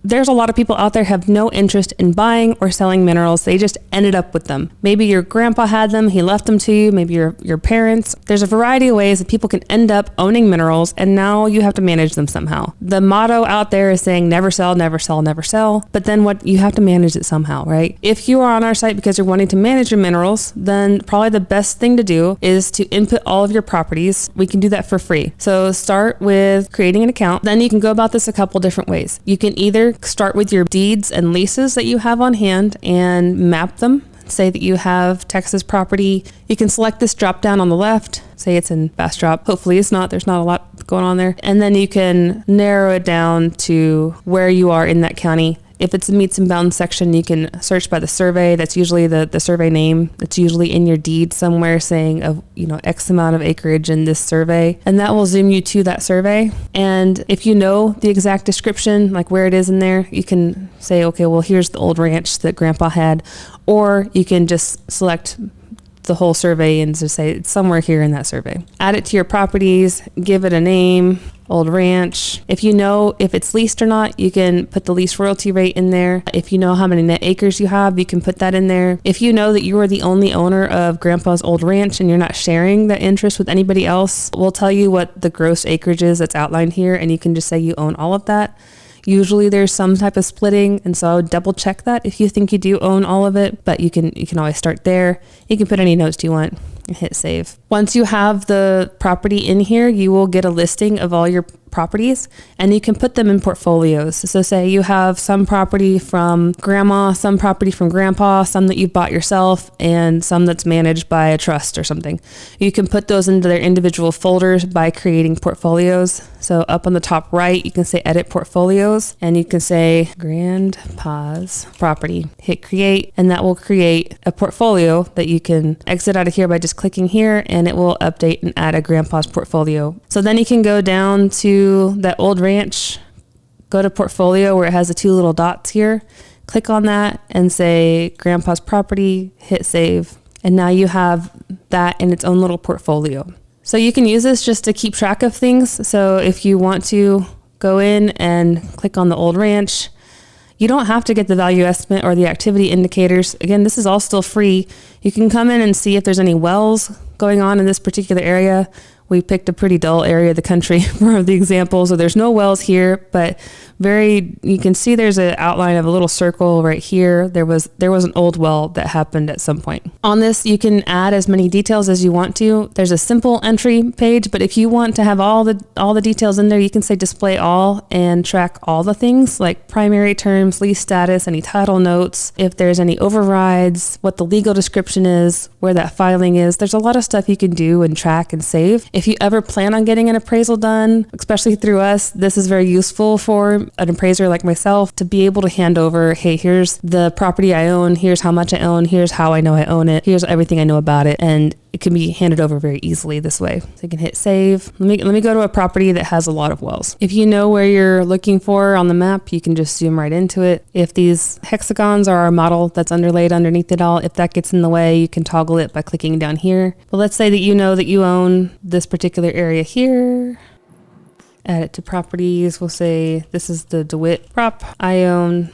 there's a lot of people out there have no interest in buying or selling minerals. They just ended up with them. Maybe your grandpa had them, he left them to you, maybe your parents. There's a variety of ways that people can end up owning minerals, and now you have to manage them somehow. The motto out there is saying never sell, never sell, never sell. But then what, you have to manage it somehow, right? If you are on our site because you're wanting to manage your minerals, then probably the best thing to do is to input all of your properties. We can do that for free. So start with creating an account. Then you can go about this a couple different ways. You can either start with your deeds and leases that you have on hand and map them. Say that you have Texas property. You can select this drop down on the left. Say it's in Bastrop. Hopefully it's not. There's not a lot going on there. And then you can narrow it down to where you are in that county. If it's a meets and bounds section, you can search by the survey. That's usually the survey name. It's usually in your deed somewhere saying of, X amount of acreage in this survey. And that will zoom you to that survey. And if you know the exact description, like where it is in there, you can say, okay, well, here's the old ranch that Grandpa had. Or you can just select the whole survey and just say it's somewhere here in that survey. Add it to your properties, give it a name, old ranch. If you know if it's leased or not, you can put the lease royalty rate in there. If you know how many net acres you have, you can put that in there. If you know that you are the only owner of Grandpa's old ranch and you're not sharing that interest with anybody else, we'll tell you what the gross acreage is that's outlined here, and you can just say you own all of that. Usually there's some type of splitting, and so I would double check that if you think you do own all of it, but you can always start there. You can put any notes you want and hit save. Once you have the property in here, you will get a listing of all your properties, and you can put them in portfolios. So say you have some property from grandma, some property from grandpa, some that you bought yourself, and some that's managed by a trust or something. You can put those into their individual folders by creating portfolios. So up on the top right, you can say edit portfolios, and you can say grandpa's property, hit create, and that will create a portfolio that you can exit out of here by just clicking here, and it will update and add a grandpa's portfolio. So then you can go down to that old ranch, go to portfolio where it has the two little dots here, click on that and say grandpa's property, hit save. And now you have that in its own little portfolio. So you can use this just to keep track of things. So if you want to go in and click on the old ranch, you don't have to get the value estimate or the activity indicators. Again, this is all still free. You can come in and see if there's any wells going on in this particular area. We picked a pretty dull area of the country for the example, so there's no wells here, but you can see there's an outline of a little circle right here. There was an old well that happened at some point. On this, you can add as many details as you want to. There's a simple entry page, but if you want to have all the details in there, you can say display all and track all the things like primary terms, lease status, any title notes, if there's any overrides, what the legal description is, where that filing is. There's a lot of stuff you can do and track and save. If you ever plan on getting an appraisal done, especially through us, this is very useful for an appraiser like myself to be able to hand over, hey, here's the property I own, here's how much I own, here's how I know I own it, here's everything I know about it, and it can be handed over very easily this way. So you can hit save. Let me go to a property that has a lot of wells. If you know where you're looking for on the map, you can just zoom right into it. If these hexagons are our model that's underlaid underneath it all, if that gets in the way, you can toggle it by clicking down here. But let's say that you know that you own this particular area here. Add it to properties. We'll say this is the DeWitt prop. I own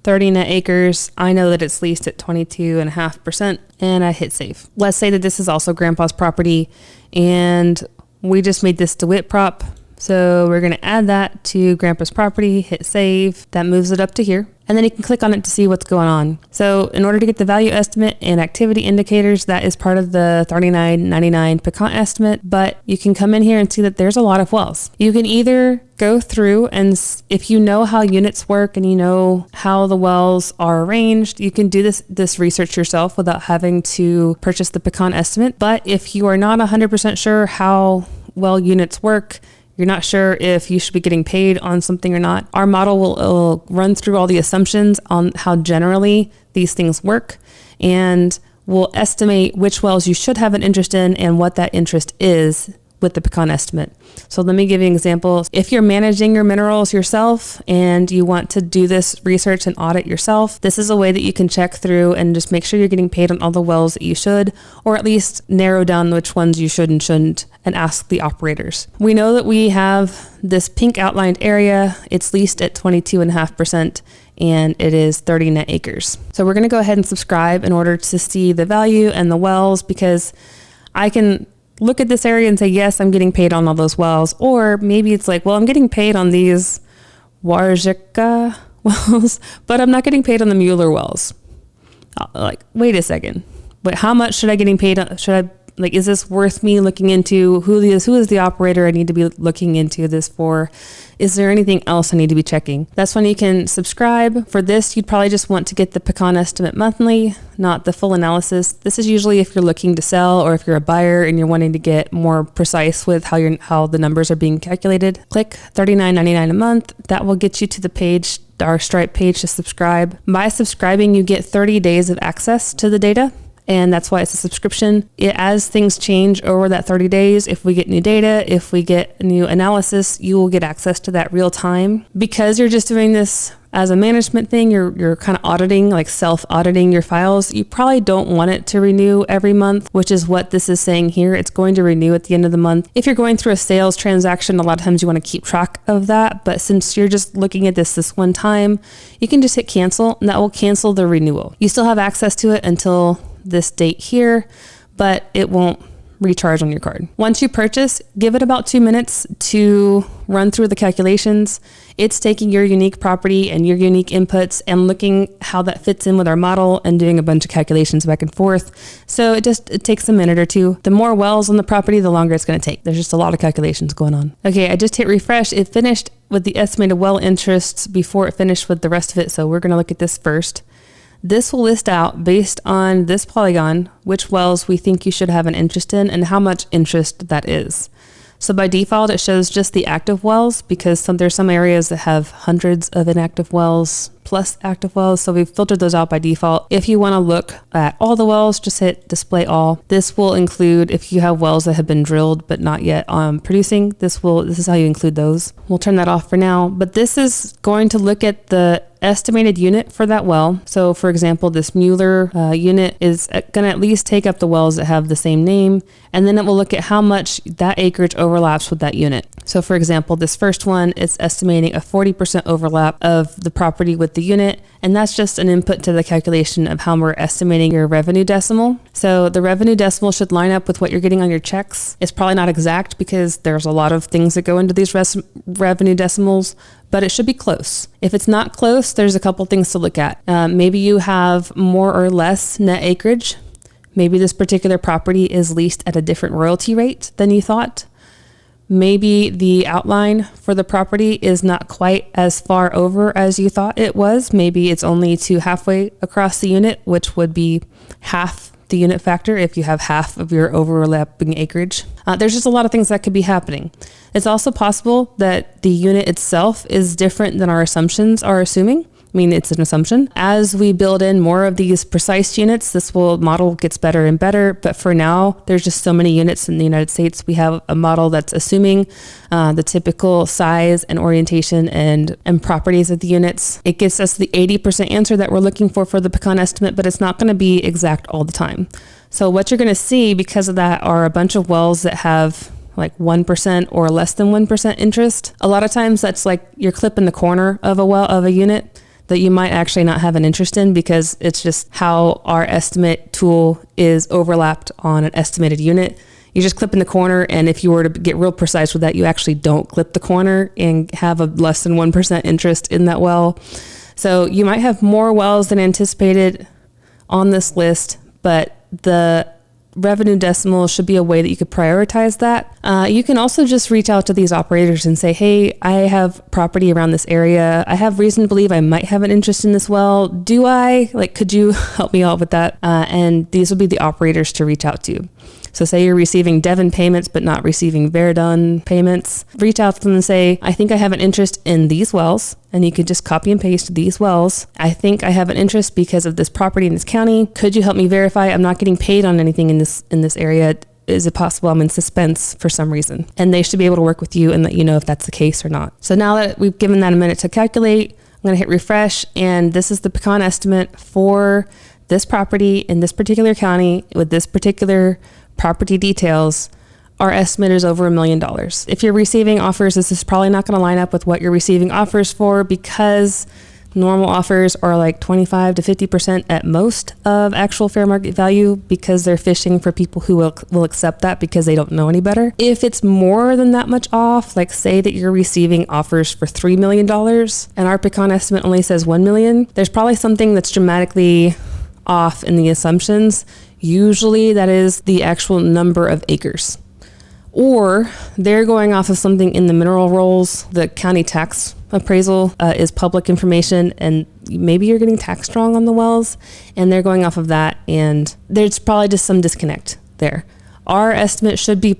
30 net acres. I know that it's leased at 22.5%, and I hit save. Let's say that this is also grandpa's property, and we just made this DeWitt prop. So we're going to add that to grandpa's property, hit save. That moves it up to here. And then you can click on it to see what's going on. So in order to get the value estimate and activity indicators, that is part of the $39.99 Pecan Estimate. But you can come in here and see that there's a lot of wells. You can either go through and if you know how units work and you know how the wells are arranged, you can do this research yourself without having to purchase the Pecan Estimate. But if you are not 100% sure how well units work, you're not sure if you should be getting paid on something or not, our model will run through all the assumptions on how generally these things work, and will estimate which wells you should have an interest in and what that interest is with the Pecan Estimate. So let me give you an example. If you're managing your minerals yourself and you want to do this research and audit yourself, this is a way that you can check through and just make sure you're getting paid on all the wells that you should, or at least narrow down which ones you should and shouldn't, and ask the operators. We know that we have this pink outlined area. It's leased at 22.5%. and it is 30 net acres. So we're going to go ahead and subscribe in order to see the value and the wells, because I can look at this area and say, yes, I'm getting paid on all those wells. Or maybe it's like, well, I'm getting paid on these Warjika wells, but I'm not getting paid on the Mueller wells. Like, wait a second, but how much should I getting paid on? Is this worth me looking into? Who is the operator I need to be looking into this for? Is there anything else I need to be checking? That's when you can subscribe. For this, you'd probably just want to get the Pecan Estimate monthly, not the full analysis. This is usually if you're looking to sell, or if you're a buyer and you're wanting to get more precise with how the numbers are being calculated. Click $39.99 a month. That will get you to the page, our Stripe page, to subscribe. By subscribing, you get 30 days of access to the data. And that's why it's a subscription. As things change over that 30 days, if we get new data, if we get new analysis, you will get access to that real time. Because you're just doing this as a management thing, you're kind of auditing, like self-auditing your files. You probably don't want it to renew every month, which is what this is saying here. It's going to renew at the end of the month. If you're going through a sales transaction, a lot of times you want to keep track of that. But since you're just looking at this one time, you can just hit cancel, and that will cancel the renewal. You still have access to it until this date here, but it won't recharge on your card. Once you purchase, give it about 2 minutes to run through the calculations. It's taking your unique property and your unique inputs and looking how that fits in with our model and doing a bunch of calculations back and forth. So it takes a minute or two. The more wells on the property, the longer it's going to take. There's just a lot of calculations going on. Okay, I just hit refresh. It finished with the estimated well interests before it finished with the rest of it. So we're going to look at this first. This will list out, based on this polygon, which wells we think you should have an interest in and how much interest that is. So by default, it shows just the active wells, because there's some areas that have hundreds of inactive wells plus active wells. So we've filtered those out by default. If you want to look at all the wells, just hit display all. This will include if you have wells that have been drilled but not yet producing. This is how you include those. We'll turn that off for now, but this is going to look at the estimated unit for that well. So for example, this Mueller unit is going to at least take up the wells that have the same name, and then it will look at how much that acreage overlaps with that unit. So for example, this first one is estimating a 40% overlap of the property with the unit, and that's just an input to the calculation of how we're estimating your revenue decimal. So the revenue decimal should line up with what you're getting on your checks. It's probably not exact because there's a lot of things that go into these revenue decimals, but it should be close. If it's not close, there's a couple things to look at. Maybe you have more or less net acreage. Maybe this particular property is leased at a different royalty rate than you thought. Maybe the outline for the property is not quite as far over as you thought it was. Maybe it's only to halfway across the unit, which would be half the unit factor if you have half of your overlapping acreage. There's just a lot of things that could be happening. It's also possible that the unit itself is different than our assumptions are assuming. I mean, it's an assumption. As we build in more of these precise units, this model gets better and better. But for now, there's just so many units in the United States. We have a model that's assuming the typical size and orientation and properties of the units. It gives us the 80% answer that we're looking for the Pecan Estimate, but it's not going to be exact all the time. So what you're going to see because of that are a bunch of wells that have like 1% or less than 1% interest. A lot of times that's like you're clipping the corner of a unit that you might actually not have an interest in, because it's just how our estimate tool is overlapped on an estimated unit. You just clip in the corner, and if you were to get real precise with that, you actually don't clip the corner and have a less than 1% interest in that well. So you might have more wells than anticipated on this list, but the revenue decimal should be a way that you could prioritize that. You can also just reach out to these operators and say, hey, I have property around this area. I have reason to believe I might have an interest in this well. Do I? Could you help me out with that? And these would be the operators to reach out to. So say you're receiving Devon payments, but not receiving Verdun payments. Reach out to them and say, I think I have an interest in these wells. And you could just copy and paste these wells. I think I have an interest because of this property in this county. Could you help me verify I'm not getting paid on anything in this area? is it possible I'm in suspense for some reason? And they should be able to work with you and let you know if that's the case or not. So now that we've given that a minute to calculate, I'm going to hit refresh, and this is the Pecan estimate for this property in this particular county with this particular property details. Our estimate is over $1 million. If you're receiving offers, this is probably not going to line up with what you're receiving offers for, because normal offers are like 25 to 50% at most of actual fair market value, because they're fishing for people who will accept that because they don't know any better. If it's more than that much off, like say that you're receiving offers for $3 million and our Pecan estimate only says $1 million, there's probably something that's dramatically off in the assumptions. Usually that is the actual number of acres. Or they're going off of something in the mineral rolls. The county tax appraisal is public information, and maybe you're getting taxed wrong on the wells, and they're going off of that, and there's probably just some disconnect there. Our estimate should be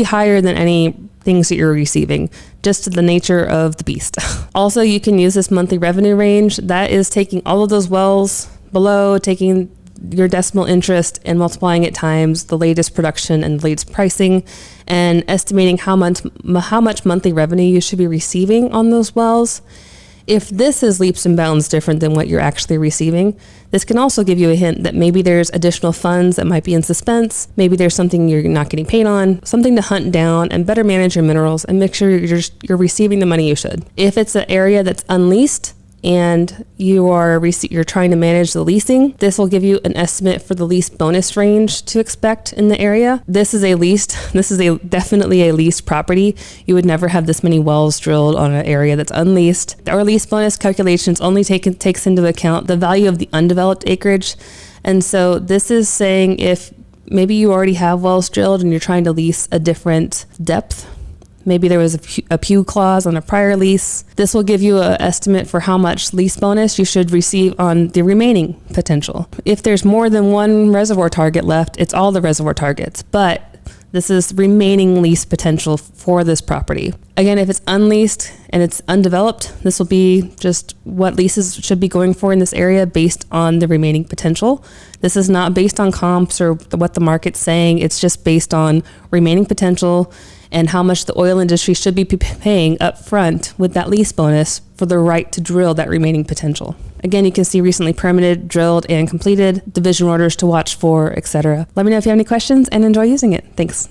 higher than any things that you're receiving, just to the nature of the beast. Also, you can use this monthly revenue range. That is taking all of those wells below, taking your decimal interest and multiplying it times the latest production and the latest pricing, and estimating how much monthly revenue you should be receiving on those wells. If this is leaps and bounds different than what you're actually receiving, this can also give you a hint that maybe there's additional funds that might be in suspense. Maybe there's something you're not getting paid on, something to hunt down and better manage your minerals and make sure you're receiving the money you should. If it's an area that's unleased and you're trying to manage the leasing, this will give you an estimate for the lease bonus range to expect in the area. This is definitely a leased property. You would never have this many wells drilled on an area that's unleased. Our lease bonus calculations only takes into account the value of the undeveloped acreage. And so this is saying if maybe you already have wells drilled and you're trying to lease a different depth, maybe there was a pew clause on a prior lease, this will give you an estimate for how much lease bonus you should receive on the remaining potential. If there's more than one reservoir target left, it's all the reservoir targets, but this is remaining lease potential for this property. Again, if it's unleased and it's undeveloped, this will be just what leases should be going for in this area based on the remaining potential. This is not based on comps or what the market's saying. It's just based on remaining potential and how much the oil industry should be paying up front with that lease bonus for the right to drill that remaining potential. Again, you can see recently permitted, drilled, and completed, division orders to watch for, etc. Let me know if you have any questions and enjoy using it. Thanks.